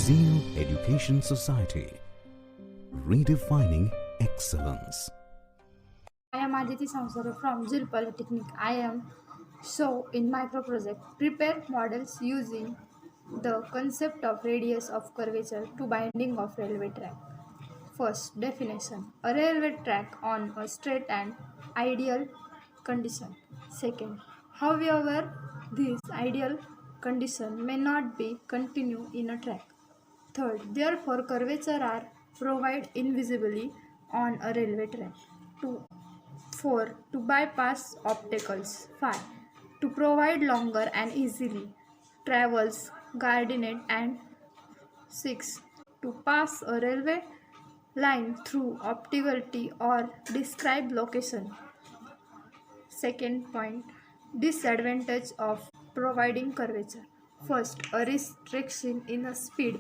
Zeal Education Society, redefining excellence. I am Aditi Sansare from Zeal Polytechnic. I am show in micro project prepare models using the concept of radius of curvature to binding of railway track. First definition: a railway track on a straight and ideal condition. Second, however, this ideal condition may not be continue in a track. Third, therefore curvature are provided invisibly on a railway track. 2. 4. To bypass obstacles. 5. To provide longer and easily travels guided, and 6. To pass a railway line through obscurity or describe location. Second point, disadvantage of providing curvature. First, a restriction in a speed,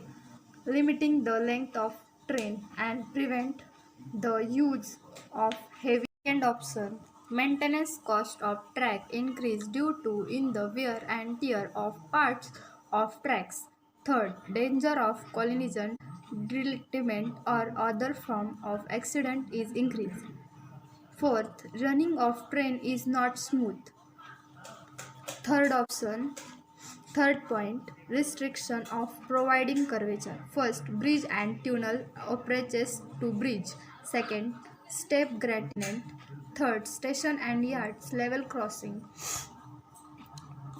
limiting the length of train and prevent the use of heavy. Second option, maintenance cost of track increase due to in the wear and tear of parts of tracks. Third, danger of collision, derailment or other form of accident is increased. Fourth, running of train is not smooth. Third point, restriction of providing curvature. First, bridge and tunnel approaches to bridge. Second, step gradient. Third, station and yards level crossing.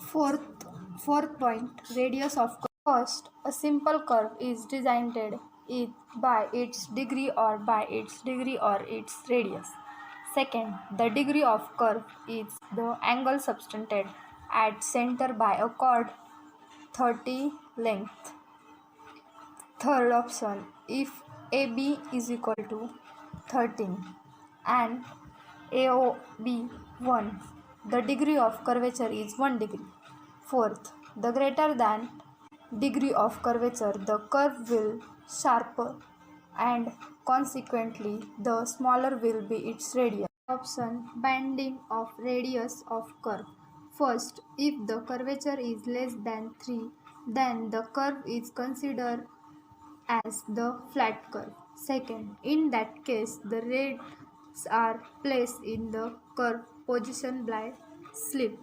Fourth point, radius of curve. First, a simple curve is designed by its degree or its radius. Second, the degree of curve is the angle subtended at center by a chord 30 length. Third option, if AB is equal to 13 and AOB 1, the degree of curvature is 1 degree. Fourth, the greater than degree of curvature, the curve will sharper and consequently the smaller will be its radius. Option, bending of radius of curve. First, if the curvature is less than 3, then the curve is considered as the flat curve. Second, in that case, the rails are placed in the curve position by slip.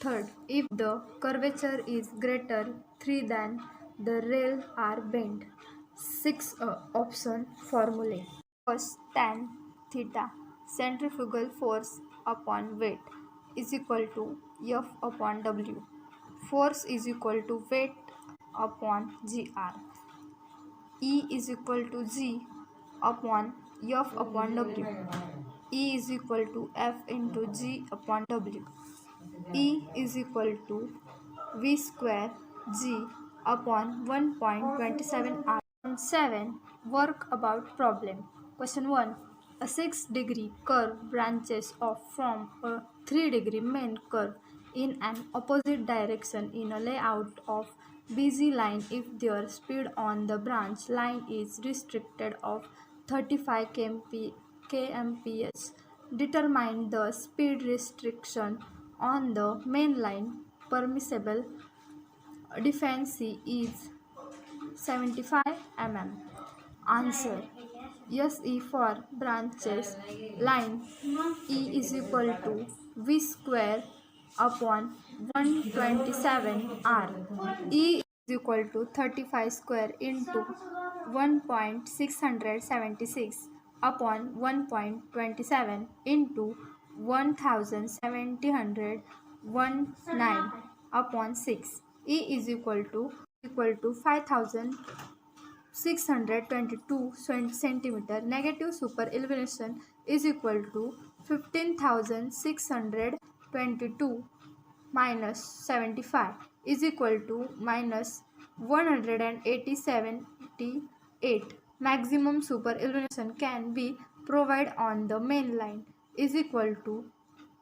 Third, if the curvature is greater 3 than the rails are bent. 6 option formulae. First, tan theta, centrifugal force upon weight is equal to F upon W. Force is equal to weight upon GR. E is equal to G upon F upon W. E is equal to F into G upon W. E is equal to V square G upon 1.27 R. 7. Work about problem. Question 1. A 6-degree curve branches off from a 3-degree main curve in an opposite direction in a layout of busy line if their speed on the branch line is restricted of 35 kmph. Determine the speed restriction on the main line. Permissible deficiency is 75 mm. Answer: SE for branches line, E is equal to V square upon 127 R. E is equal to 35 square into 1.676 upon 1.27 into 1719 upon 6. E is equal to 5622 centimeter. Negative superillumination is equal to 15,622 minus 75 is equal to minus 178. Maximum superillumination can be provided on the main line is equal to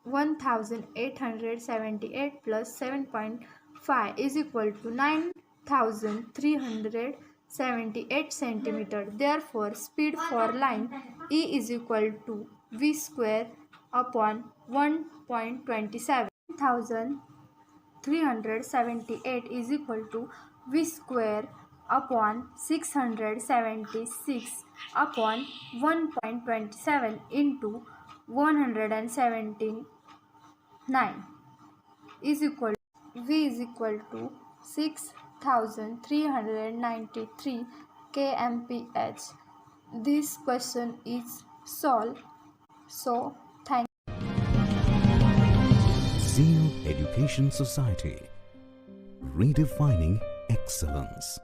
1878 plus 7.5 is equal to 9378 centimeter. Therefore, speed for line E is equal to V square upon 1.27. 1378 is equal to V square upon 676 upon 1.27 into 179 is equal V is equal to 6393 kmph. This question is solved. So thank Zeal Education Society, redefining excellence.